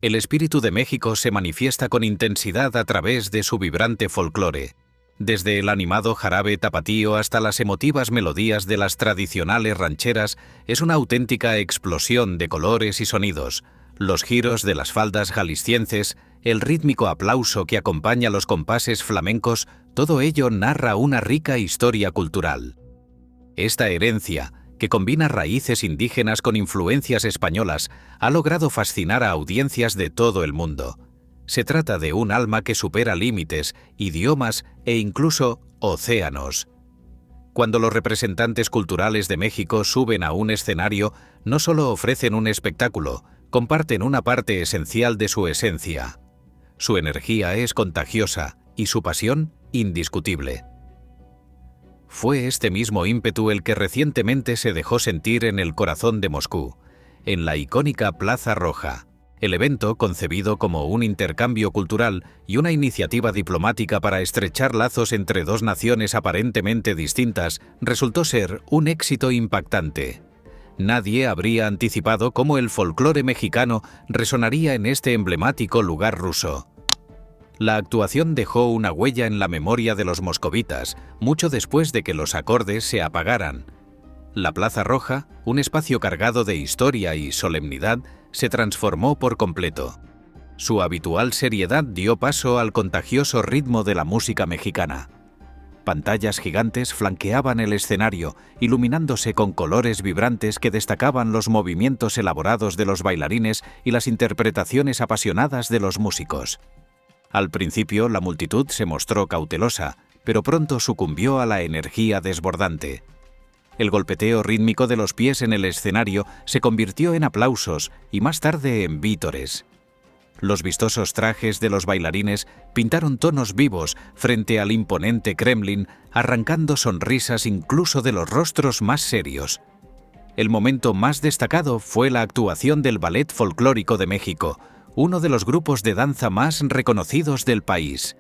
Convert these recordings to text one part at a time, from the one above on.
El espíritu de México se manifiesta con intensidad a través de su vibrante folclore, desde el animado jarabe tapatío hasta las emotivas melodías de las tradicionales rancheras. Es una auténtica explosión de colores y sonidos. Los giros de las faldas jaliscienses, el rítmico aplauso que acompaña los compases flamencos, todo ello narra una rica historia cultural. Esta herencia, que combina raíces indígenas con influencias españolas, ha logrado fascinar a audiencias de todo el mundo. Se trata de un alma que supera límites, idiomas e incluso océanos. Cuando los representantes culturales de México suben a un escenario, no solo ofrecen un espectáculo, comparten una parte esencial de su esencia. Su energía es contagiosa y su pasión indiscutible. Fue este mismo ímpetu el que recientemente se dejó sentir en el corazón de Moscú, en la icónica Plaza Roja. El evento, concebido como un intercambio cultural y una iniciativa diplomática para estrechar lazos entre dos naciones aparentemente distintas, resultó ser un éxito impactante. Nadie habría anticipado cómo el folclore mexicano resonaría en este emblemático lugar ruso. La actuación dejó una huella en la memoria de los moscovitas, mucho después de que los acordes se apagaran. La Plaza Roja, un espacio cargado de historia y solemnidad, se transformó por completo. Su habitual seriedad dio paso al contagioso ritmo de la música mexicana. Pantallas gigantes flanqueaban el escenario, iluminándose con colores vibrantes que destacaban los movimientos elaborados de los bailarines y las interpretaciones apasionadas de los músicos. Al principio, la multitud se mostró cautelosa, pero pronto sucumbió a la energía desbordante. El golpeteo rítmico de los pies en el escenario se convirtió en aplausos y más tarde en vítores. Los vistosos trajes de los bailarines pintaron tonos vivos frente al imponente Kremlin, arrancando sonrisas incluso de los rostros más serios. El momento más destacado fue la actuación del Ballet Folclórico de México, uno de los grupos de danza más reconocidos del país.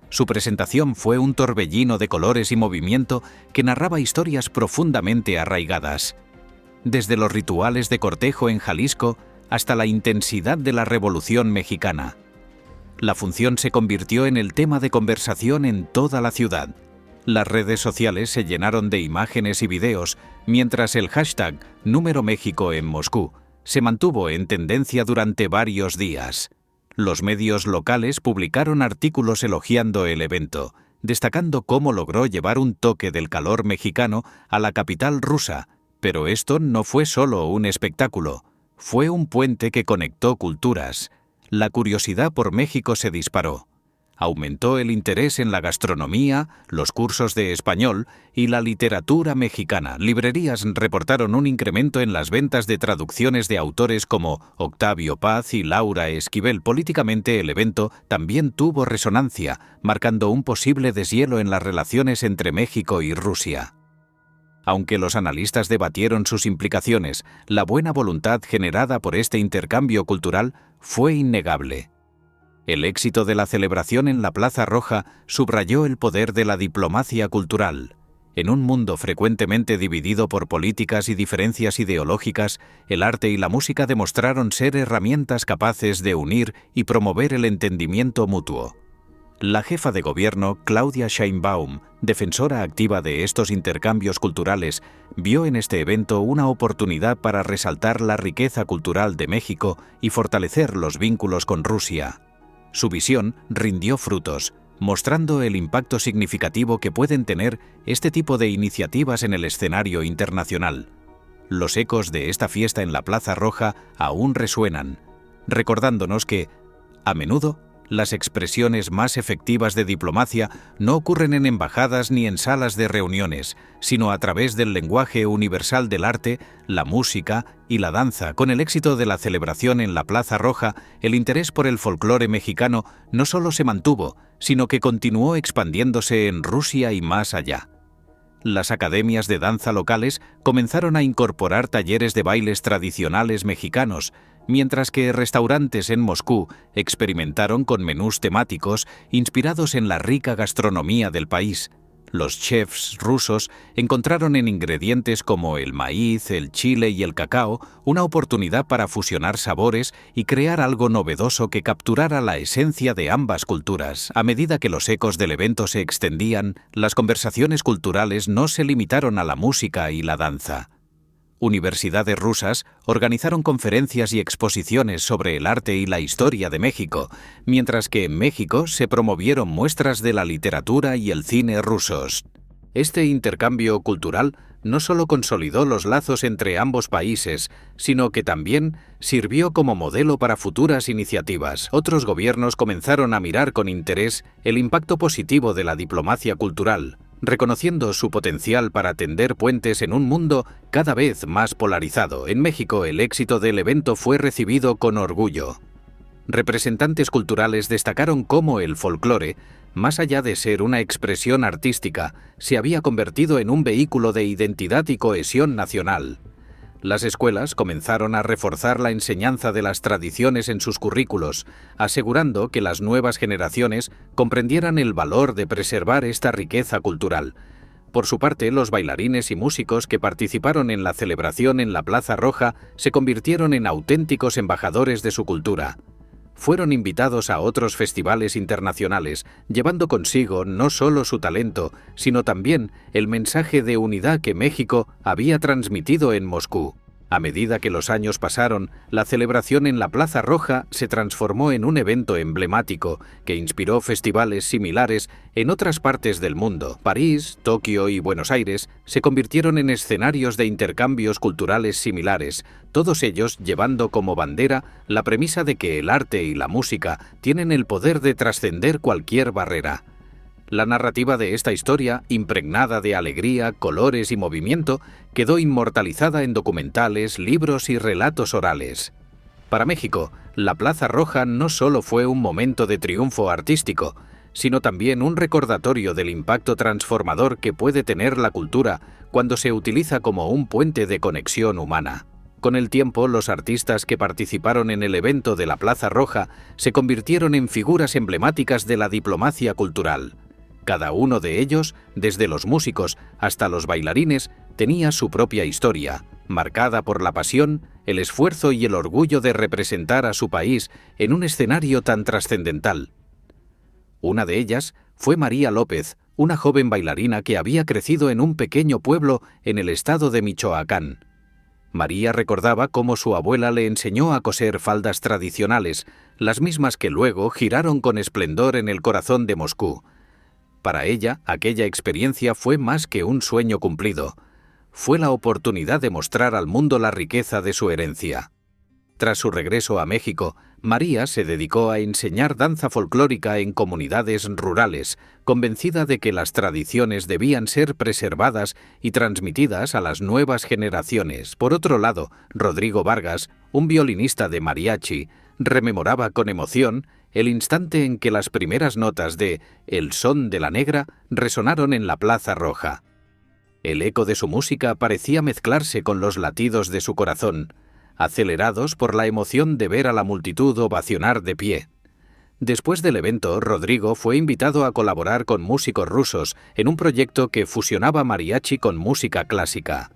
Su presentación fue un torbellino de colores y movimiento que narraba historias profundamente arraigadas. Desde los rituales de cortejo en Jalisco hasta la intensidad de la Revolución Mexicana. La función se convirtió en el tema de conversación en toda la ciudad. Las redes sociales se llenaron de imágenes y videos, mientras el hashtag Número México en Moscú se mantuvo en tendencia durante varios días. Los medios locales publicaron artículos elogiando el evento, destacando cómo logró llevar un toque del calor mexicano a la capital rusa. Pero esto no fue solo un espectáculo, fue un puente que conectó culturas. La curiosidad por México se disparó. Aumentó el interés en la gastronomía, los cursos de español y la literatura mexicana. Librerías reportaron un incremento en las ventas de traducciones de autores como Octavio Paz y Laura Esquivel. Políticamente, el evento también tuvo resonancia, marcando un posible deshielo en las relaciones entre México y Rusia. Aunque los analistas debatieron sus implicaciones, la buena voluntad generada por este intercambio cultural fue innegable. El éxito de la celebración en la Plaza Roja subrayó el poder de la diplomacia cultural. En un mundo frecuentemente dividido por políticas y diferencias ideológicas, el arte y la música demostraron ser herramientas capaces de unir y promover el entendimiento mutuo. La jefa de gobierno, Claudia Sheinbaum, defensora activa de estos intercambios culturales, vio en este evento una oportunidad para resaltar la riqueza cultural de México y fortalecer los vínculos con Rusia. Su visión rindió frutos, mostrando el impacto significativo que pueden tener este tipo de iniciativas en el escenario internacional. Los ecos de esta fiesta en la Plaza Roja aún resuenan, recordándonos que, a menudo, las expresiones más efectivas de diplomacia no ocurren en embajadas ni en salas de reuniones, sino a través del lenguaje universal del arte, la música y la danza. Con el éxito de la celebración en la Plaza Roja, el interés por el folclore mexicano no solo se mantuvo, sino que continuó expandiéndose en Rusia y más allá. Las academias de danza locales comenzaron a incorporar talleres de bailes tradicionales mexicanos, mientras que restaurantes en Moscú experimentaron con menús temáticos inspirados en la rica gastronomía del país. Los chefs rusos encontraron en ingredientes como el maíz, el chile y el cacao una oportunidad para fusionar sabores y crear algo novedoso que capturara la esencia de ambas culturas. A medida que los ecos del evento se extendían, las conversaciones culturales no se limitaron a la música y la danza. Universidades rusas organizaron conferencias y exposiciones sobre el arte y la historia de México, mientras que en México se promovieron muestras de la literatura y el cine rusos. Este intercambio cultural no solo consolidó los lazos entre ambos países, sino que también sirvió como modelo para futuras iniciativas. Otros gobiernos comenzaron a mirar con interés el impacto positivo de la diplomacia cultural, reconociendo su potencial para tender puentes en un mundo cada vez más polarizado. En México, el éxito del evento fue recibido con orgullo. Representantes culturales destacaron cómo el folclore, más allá de ser una expresión artística, se había convertido en un vehículo de identidad y cohesión nacional. Las escuelas comenzaron a reforzar la enseñanza de las tradiciones en sus currículos, asegurando que las nuevas generaciones comprendieran el valor de preservar esta riqueza cultural. Por su parte, los bailarines y músicos que participaron en la celebración en la Plaza Roja se convirtieron en auténticos embajadores de su cultura. Fueron invitados a otros festivales internacionales, llevando consigo no solo su talento, sino también el mensaje de unidad que México había transmitido en Moscú. A medida que los años pasaron, la celebración en la Plaza Roja se transformó en un evento emblemático que inspiró festivales similares en otras partes del mundo. París, Tokio y Buenos Aires se convirtieron en escenarios de intercambios culturales similares, todos ellos llevando como bandera la premisa de que el arte y la música tienen el poder de trascender cualquier barrera. La narrativa de esta historia, impregnada de alegría, colores y movimiento, quedó inmortalizada en documentales, libros y relatos orales. Para México, la Plaza Roja no solo fue un momento de triunfo artístico, sino también un recordatorio del impacto transformador que puede tener la cultura cuando se utiliza como un puente de conexión humana. Con el tiempo, los artistas que participaron en el evento de la Plaza Roja se convirtieron en figuras emblemáticas de la diplomacia cultural. Cada uno de ellos, desde los músicos hasta los bailarines, tenía su propia historia, marcada por la pasión, el esfuerzo y el orgullo de representar a su país en un escenario tan trascendental. Una de ellas fue María López, una joven bailarina que había crecido en un pequeño pueblo en el estado de Michoacán. María recordaba cómo su abuela le enseñó a coser faldas tradicionales, las mismas que luego giraron con esplendor en el corazón de Moscú. Para ella, aquella experiencia fue más que un sueño cumplido. Fue la oportunidad de mostrar al mundo la riqueza de su herencia. Tras su regreso a México, María se dedicó a enseñar danza folclórica en comunidades rurales, convencida de que las tradiciones debían ser preservadas y transmitidas a las nuevas generaciones. Por otro lado, Rodrigo Vargas, un violinista de mariachi, rememoraba con emoción el instante en que las primeras notas de El son de la negra resonaron en la Plaza Roja. El eco de su música parecía mezclarse con los latidos de su corazón, acelerados por la emoción de ver a la multitud ovacionar de pie. Después del evento, Rodrigo fue invitado a colaborar con músicos rusos en un proyecto que fusionaba mariachi con música clásica.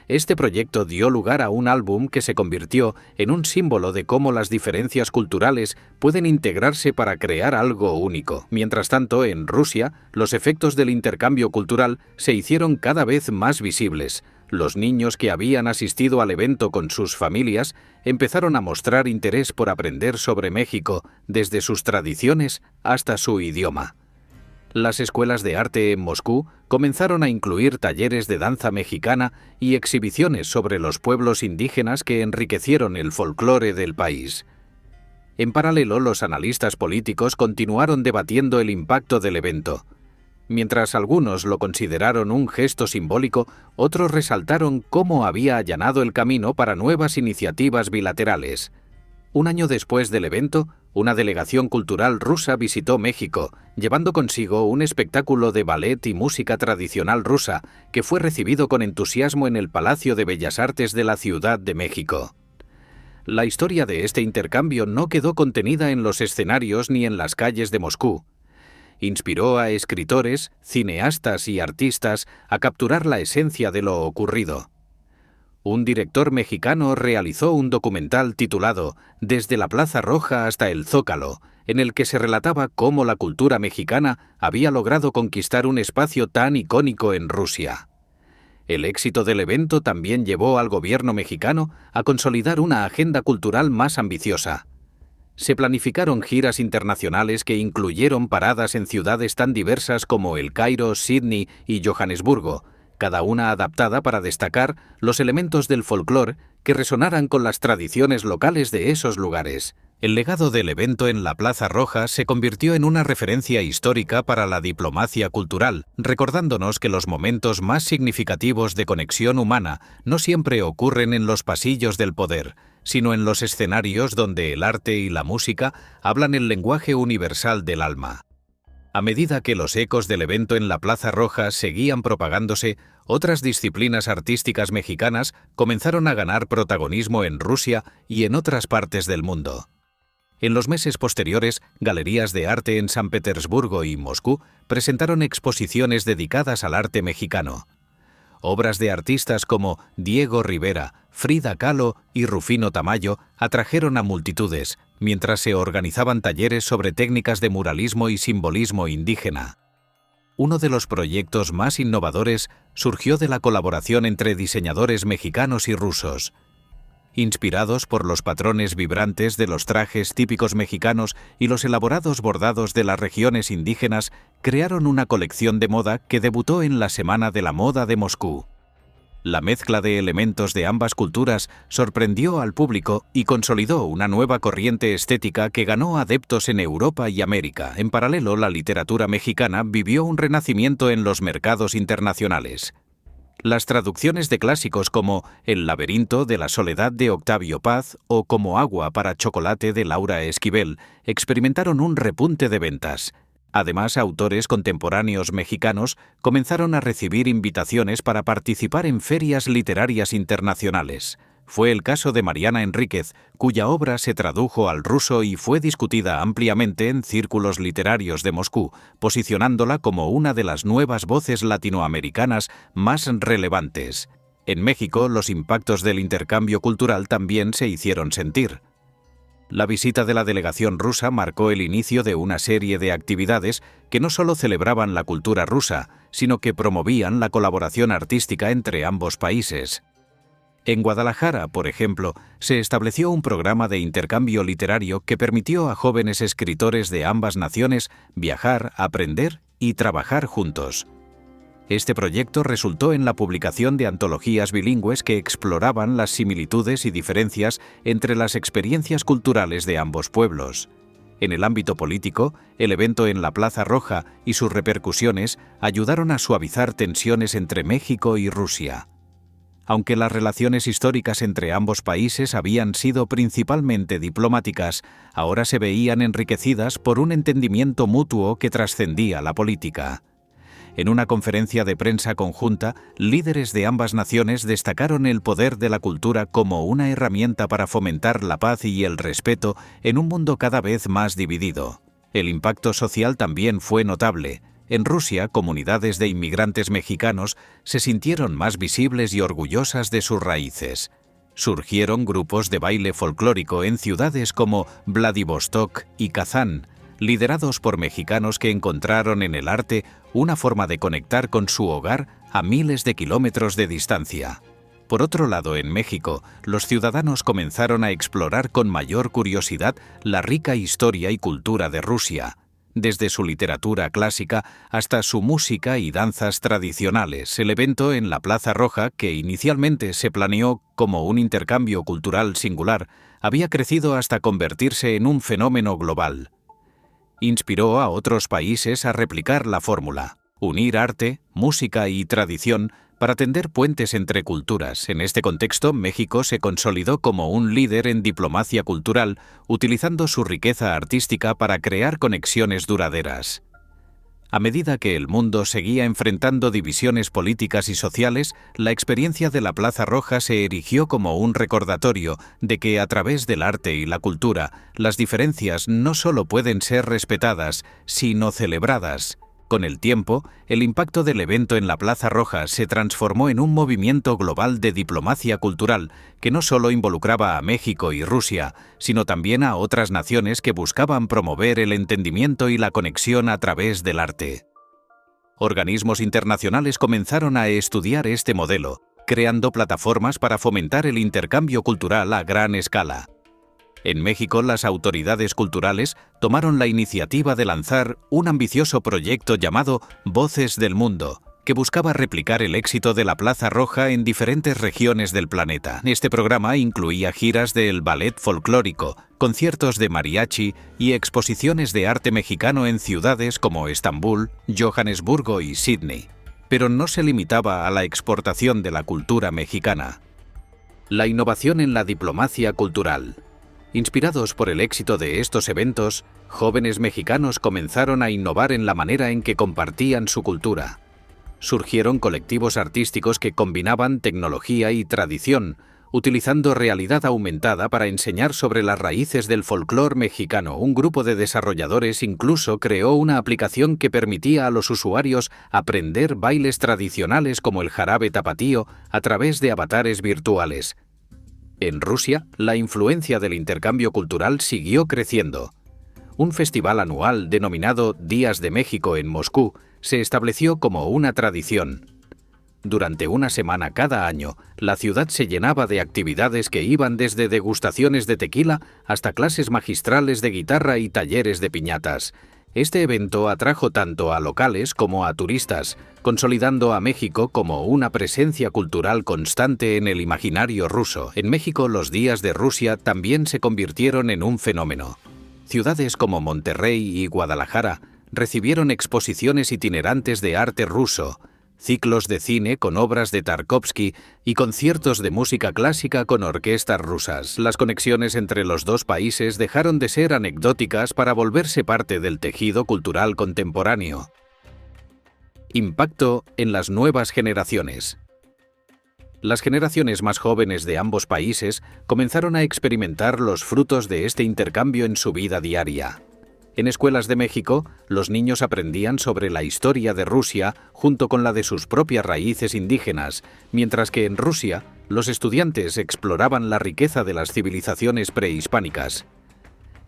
Este proyecto dio lugar a un álbum que se convirtió en un símbolo de cómo las diferencias culturales pueden integrarse para crear algo único. Mientras tanto, en Rusia, los efectos del intercambio cultural se hicieron cada vez más visibles. Los niños que habían asistido al evento con sus familias empezaron a mostrar interés por aprender sobre México, desde sus tradiciones hasta su idioma. Las escuelas de arte en Moscú comenzaron a incluir talleres de danza mexicana y exhibiciones sobre los pueblos indígenas que enriquecieron el folclore del país. En paralelo, los analistas políticos continuaron debatiendo el impacto del evento. Mientras algunos lo consideraron un gesto simbólico, otros resaltaron cómo había allanado el camino para nuevas iniciativas bilaterales. Un año después del evento, una delegación cultural rusa visitó México, llevando consigo un espectáculo de ballet y música tradicional rusa que fue recibido con entusiasmo en el Palacio de Bellas Artes de la Ciudad de México. La historia de este intercambio no quedó contenida en los escenarios ni en las calles de Moscú. inspiró a escritores, cineastas y artistas a capturar la esencia de lo ocurrido. Un director mexicano realizó un documental titulado Desde la Plaza Roja hasta el Zócalo, en el que se relataba cómo la cultura mexicana había logrado conquistar un espacio tan icónico en Rusia. El éxito del evento también llevó al gobierno mexicano a consolidar una agenda cultural más ambiciosa. Se planificaron giras internacionales que incluyeron paradas en ciudades tan diversas como El Cairo, Sídney y Johannesburgo, cada una adaptada para destacar los elementos del folclore que resonaran con las tradiciones locales de esos lugares. El legado del evento en la Plaza Roja se convirtió en una referencia histórica para la diplomacia cultural, recordándonos que los momentos más significativos de conexión humana no siempre ocurren en los pasillos del poder, sino en los escenarios donde el arte y la música hablan el lenguaje universal del alma. A medida que los ecos del evento en la Plaza Roja seguían propagándose, otras disciplinas artísticas mexicanas comenzaron a ganar protagonismo en Rusia y en otras partes del mundo. En los meses posteriores, galerías de arte en San Petersburgo y Moscú presentaron exposiciones dedicadas al arte mexicano. Obras de artistas como Diego Rivera, Frida Kahlo y Rufino Tamayo atrajeron a multitudes, mientras se organizaban talleres sobre técnicas de muralismo y simbolismo indígena. Uno de los proyectos más innovadores surgió de la colaboración entre diseñadores mexicanos y rusos. Inspirados por los patrones vibrantes de los trajes típicos mexicanos y los elaborados bordados de las regiones indígenas, crearon una colección de moda que debutó en la Semana de la Moda de Moscú. La mezcla de elementos de ambas culturas sorprendió al público y consolidó una nueva corriente estética que ganó adeptos en Europa y América. En paralelo, la literatura mexicana vivió un renacimiento en los mercados internacionales. Las traducciones de clásicos como El laberinto de la soledad de Octavio Paz o Como agua para chocolate de Laura Esquivel experimentaron un repunte de ventas. Además, autores contemporáneos mexicanos comenzaron a recibir invitaciones para participar en ferias literarias internacionales. Fue el caso de Mariana Enríquez, cuya obra se tradujo al ruso y fue discutida ampliamente en círculos literarios de Moscú, posicionándola como una de las nuevas voces latinoamericanas más relevantes. En México, los impactos del intercambio cultural también se hicieron sentir. La visita de la delegación rusa marcó el inicio de una serie de actividades que no solo celebraban la cultura rusa, sino que promovían la colaboración artística entre ambos países. En Guadalajara, por ejemplo, se estableció un programa de intercambio literario que permitió a jóvenes escritores de ambas naciones viajar, aprender y trabajar juntos. Este proyecto resultó en la publicación de antologías bilingües que exploraban las similitudes y diferencias entre las experiencias culturales de ambos pueblos. En el ámbito político, el evento en la Plaza Roja y sus repercusiones ayudaron a suavizar tensiones entre México y Rusia. Aunque las relaciones históricas entre ambos países habían sido principalmente diplomáticas, ahora se veían enriquecidas por un entendimiento mutuo que trascendía la política. En una conferencia de prensa conjunta, líderes de ambas naciones destacaron el poder de la cultura como una herramienta para fomentar la paz y el respeto en un mundo cada vez más dividido. El impacto social también fue notable. En Rusia, comunidades de inmigrantes mexicanos se sintieron más visibles y orgullosas de sus raíces. Surgieron grupos de baile folclórico en ciudades como Vladivostok y Kazán, liderados por mexicanos que encontraron en el arte una forma de conectar con su hogar a miles de kilómetros de distancia. Por otro lado, en México, los ciudadanos comenzaron a explorar con mayor curiosidad la rica historia y cultura de Rusia, desde su literatura clásica hasta su música y danzas tradicionales. El evento en la Plaza Roja, que inicialmente se planeó como un intercambio cultural singular, había crecido hasta convertirse en un fenómeno global. Inspiró a otros países a replicar la fórmula, unir arte, música y tradición para tender puentes entre culturas. En este contexto, México se consolidó como un líder en diplomacia cultural, utilizando su riqueza artística para crear conexiones duraderas. A medida que el mundo seguía enfrentando divisiones políticas y sociales, la experiencia de la Plaza Roja se erigió como un recordatorio de que a través del arte y la cultura, las diferencias no solo pueden ser respetadas, sino celebradas. Con el tiempo, el impacto del evento en la Plaza Roja se transformó en un movimiento global de diplomacia cultural que no solo involucraba a México y Rusia, sino también a otras naciones que buscaban promover el entendimiento y la conexión a través del arte. Organismos internacionales comenzaron a estudiar este modelo, creando plataformas para fomentar el intercambio cultural a gran escala. En México, las autoridades culturales tomaron la iniciativa de lanzar un ambicioso proyecto llamado Voces del Mundo, que buscaba replicar el éxito de la Plaza Roja en diferentes regiones del planeta. Este programa incluía giras del ballet folclórico, conciertos de mariachi y exposiciones de arte mexicano en ciudades como Estambul, Johannesburgo y Sydney. Pero no se limitaba a la exportación de la cultura mexicana. La innovación en la diplomacia cultural. Inspirados por el éxito de estos eventos, jóvenes mexicanos comenzaron a innovar en la manera en que compartían su cultura. Surgieron colectivos artísticos que combinaban tecnología y tradición, utilizando realidad aumentada para enseñar sobre las raíces del folclore mexicano. Un grupo de desarrolladores incluso creó una aplicación que permitía a los usuarios aprender bailes tradicionales como el jarabe tapatío a través de avatares virtuales. En Rusia, la influencia del intercambio cultural siguió creciendo. Un festival anual denominado Días de México en Moscú se estableció como una tradición. Durante una semana cada año, la ciudad se llenaba de actividades que iban desde degustaciones de tequila hasta clases magistrales de guitarra y talleres de piñatas. Este evento atrajo tanto a locales como a turistas, consolidando a México como una presencia cultural constante en el imaginario ruso. En México, los Días de Rusia también se convirtieron en un fenómeno. Ciudades como Monterrey y Guadalajara recibieron exposiciones itinerantes de arte ruso, ciclos de cine con obras de Tarkovsky y conciertos de música clásica con orquestas rusas. Las conexiones entre los dos países dejaron de ser anecdóticas para volverse parte del tejido cultural contemporáneo. Impacto en las nuevas generaciones. Las generaciones más jóvenes de ambos países comenzaron a experimentar los frutos de este intercambio en su vida diaria. En escuelas de México, los niños aprendían sobre la historia de Rusia junto con la de sus propias raíces indígenas, mientras que en Rusia, los estudiantes exploraban la riqueza de las civilizaciones prehispánicas.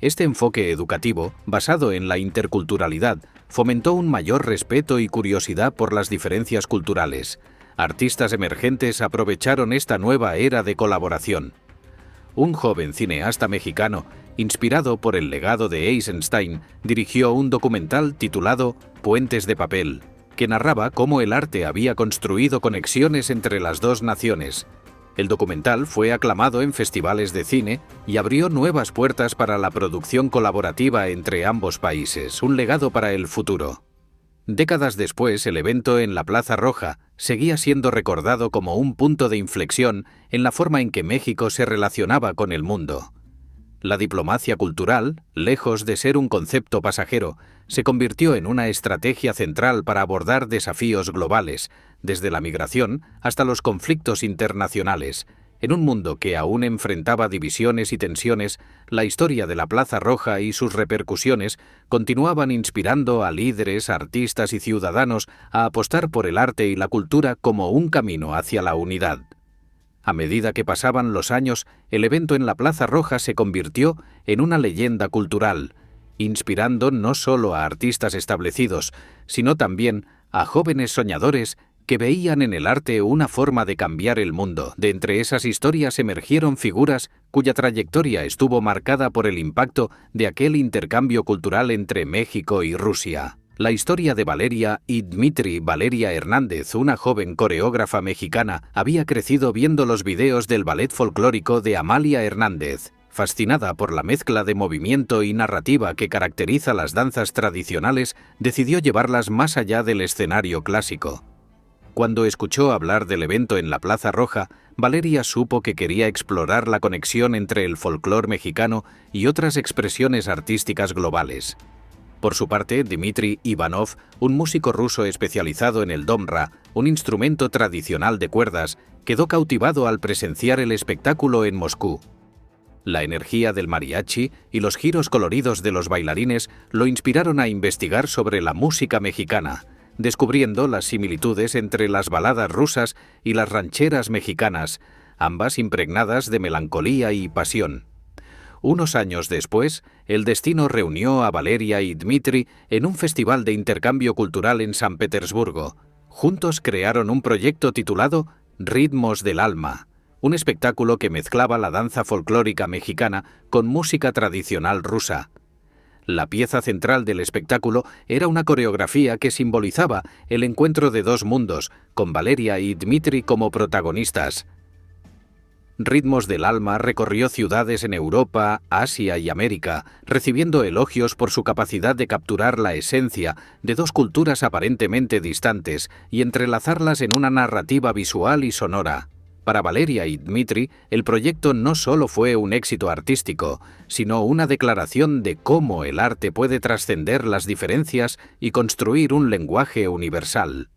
Este enfoque educativo, basado en la interculturalidad, fomentó un mayor respeto y curiosidad por las diferencias culturales. Artistas emergentes aprovecharon esta nueva era de colaboración. Un joven cineasta mexicano, inspirado por el legado de Eisenstein, dirigió un documental titulado Puentes de papel, que narraba cómo el arte había construido conexiones entre las dos naciones. El documental fue aclamado en festivales de cine y abrió nuevas puertas para la producción colaborativa entre ambos países, un legado para el futuro. Décadas después, el evento en la Plaza Roja seguía siendo recordado como un punto de inflexión en la forma en que México se relacionaba con el mundo. La diplomacia cultural, lejos de ser un concepto pasajero, se convirtió en una estrategia central para abordar desafíos globales, desde la migración hasta los conflictos internacionales. En un mundo que aún enfrentaba divisiones y tensiones, la historia de la Plaza Roja y sus repercusiones continuaban inspirando a líderes, artistas y ciudadanos a apostar por el arte y la cultura como un camino hacia la unidad. A medida que pasaban los años, el evento en la Plaza Roja se convirtió en una leyenda cultural, inspirando no solo a artistas establecidos, sino también a jóvenes soñadores que veían en el arte una forma de cambiar el mundo. De entre esas historias emergieron figuras cuya trayectoria estuvo marcada por el impacto de aquel intercambio cultural entre México y Rusia. La historia de Valeria y Dmitri. Valeria Hernández, una joven coreógrafa mexicana, había crecido viendo los videos del ballet folclórico de Amalia Hernández. Fascinada por la mezcla de movimiento y narrativa que caracteriza las danzas tradicionales, decidió llevarlas más allá del escenario clásico. Cuando escuchó hablar del evento en la Plaza Roja, Valeria supo que quería explorar la conexión entre el folclore mexicano y otras expresiones artísticas globales. Por su parte, Dmitri Ivanov, un músico ruso especializado en el domra, un instrumento tradicional de cuerdas, quedó cautivado al presenciar el espectáculo en Moscú. La energía del mariachi y los giros coloridos de los bailarines lo inspiraron a investigar sobre la música mexicana, descubriendo las similitudes entre las baladas rusas y las rancheras mexicanas, ambas impregnadas de melancolía y pasión. Unos años después, el destino reunió a Valeria y Dmitri en un festival de intercambio cultural en San Petersburgo. Juntos crearon un proyecto titulado Ritmos del Alma, un espectáculo que mezclaba la danza folclórica mexicana con música tradicional rusa. La pieza central del espectáculo era una coreografía que simbolizaba el encuentro de dos mundos, con Valeria y Dmitri como protagonistas. Ritmos del Alma recorrió ciudades en Europa, Asia y América, recibiendo elogios por su capacidad de capturar la esencia de dos culturas aparentemente distantes y entrelazarlas en una narrativa visual y sonora. Para Valeria y Dmitri, el proyecto no solo fue un éxito artístico, sino una declaración de cómo el arte puede trascender las diferencias y construir un lenguaje universal.